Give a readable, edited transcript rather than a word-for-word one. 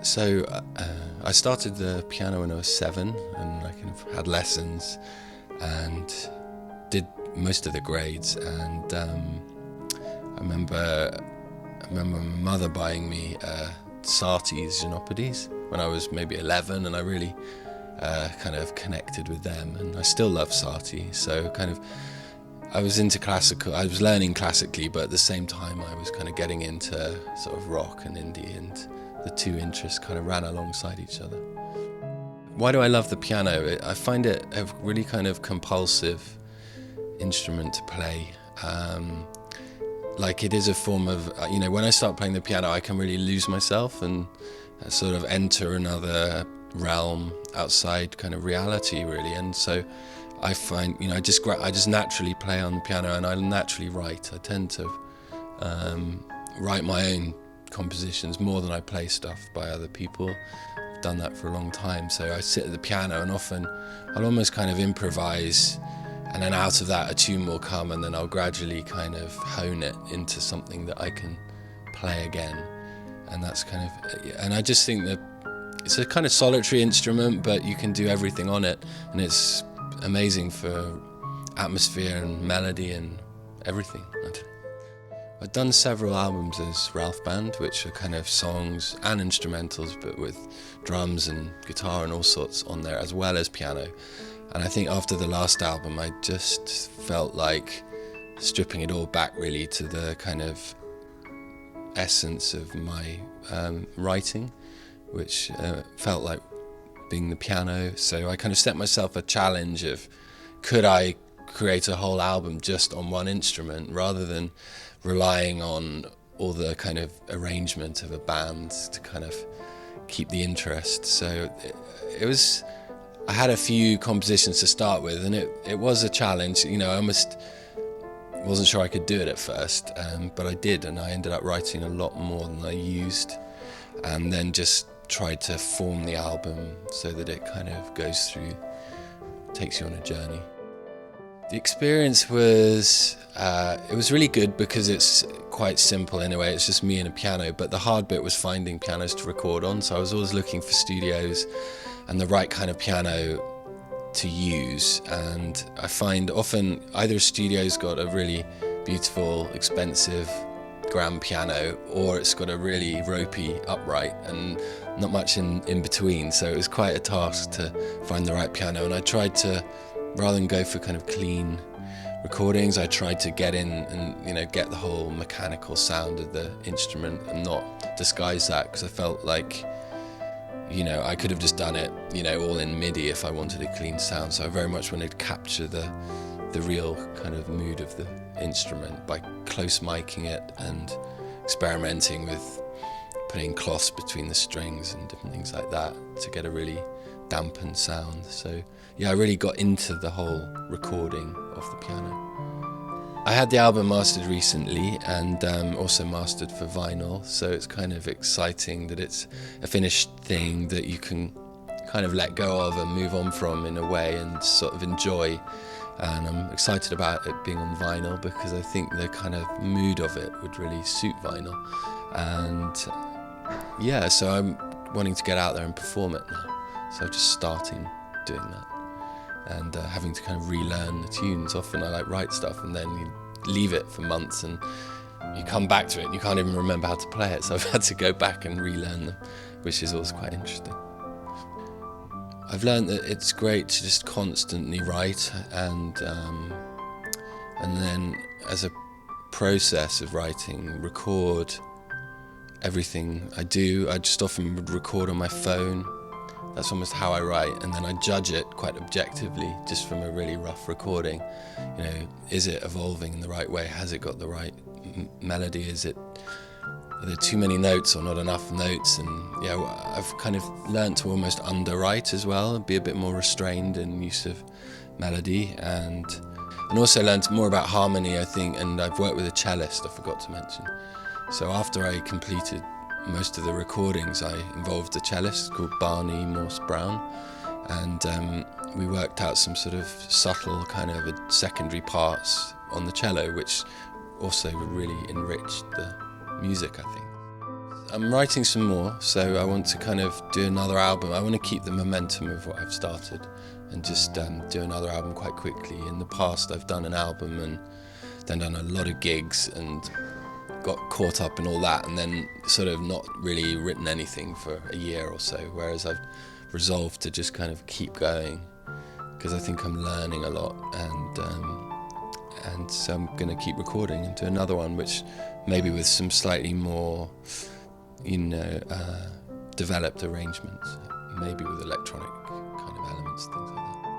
I started the piano when I was 7, and I kind of had lessons and did most of the grades. And I remember my mother buying me Sarti's Xenopades when I was maybe 11, and I really kind of connected with them. And I still love Sarti, so I was into classical. I was learning classically, but at the same time I was kind of getting into sort of rock and indie, and the two interests kind of ran alongside each other. Why do I love the piano? I find it a really kind of compulsive instrument to play. Like it is a form of, when I start playing the piano, I can really lose myself and sort of enter another realm outside kind of reality, really. And so I find, I just naturally play on the piano, and I naturally write. I tend to write my own compositions more than I play stuff by other people. I've done that for a long time. So I sit at the piano, and often I'll almost kind of improvise, and then out of that a tune will come, and then I'll gradually kind of hone it into something that I can play again. And that's kind of, and I just think that it's a kind of solitary instrument, but you can do everything on it, and it's amazing for atmosphere and melody and everything. I've done several albums as Ralfe Band, which are kind of songs and instrumentals, but with drums and guitar and all sorts on there, as well as piano. And I think after the last album, I just felt like stripping it all back really to the kind of essence of my writing, which felt like being the piano. So I kind of set myself a challenge of, could I create a whole album just on one instrument rather than relying on all the kind of arrangement of a band to kind of keep the interest. So it was, I had a few compositions to start with, and it was a challenge. I almost wasn't sure I could do it at first, but I did, and I ended up writing a lot more than I used, and then just tried to form the album so that it kind of goes through, takes you on a journey. The experience was, it was really good because it's quite simple in a way. It's just me and a piano, but the hard bit was finding pianos to record on. So I was always looking for studios and the right kind of piano to use. And I find often either a studio's got a really beautiful, expensive grand piano, or it's got a really ropey upright and not much in between. So it was quite a task to find the right piano. And I tried to, rather than go for kind of clean recordings, I tried to get in and get the whole mechanical sound of the instrument and not disguise that, because I felt like I could have just done it all in MIDI if I wanted a clean sound. So I very much wanted to capture the real kind of mood of the instrument by close miking it and experimenting with putting cloths between the strings and different things like that to get a really dampened sound. So yeah, I really got into the whole recording of the piano. I had the album mastered recently, and also mastered for vinyl, so it's kind of exciting that it's a finished thing that you can kind of let go of and move on from in a way and sort of enjoy. And I'm excited about it being on vinyl because I think the kind of mood of it would really suit vinyl. And yeah, so I'm wanting to get out there and perform it now. So just starting doing that and having to kind of relearn the tunes. Often I write stuff and then you leave it for months and you come back to it and you can't even remember how to play it. So I've had to go back and relearn them, which is always quite interesting. I've learned that it's great to just constantly write, and then as a process of writing, record everything I do. I just often would record on my phone. That's almost how I write, and then I judge it quite objectively just from a really rough recording. Is it evolving in the right way? Has it got the right melody? Are there too many notes or not enough notes? And yeah, I've kind of learnt to almost underwrite as well, be a bit more restrained in use of melody, and also learnt more about harmony, I think. And I've worked with a cellist, I forgot to mention. So after I completed most of the recordings, I involved a cellist called Barney Morse Brown, and we worked out some sort of subtle kind of secondary parts on the cello, which also really enriched the music, I think. I'm writing some more, so I want to kind of do another album. I want to keep the momentum of what I've started and just do another album quite quickly. In the past, I've done an album and then done a lot of gigs and got caught up in all that, and then sort of not really written anything for a year or so, whereas I've resolved to just kind of keep going because I think I'm learning a lot, and so I'm going to keep recording and do another one, which maybe with some slightly more, developed arrangements, maybe with electronic kind of elements, things like that.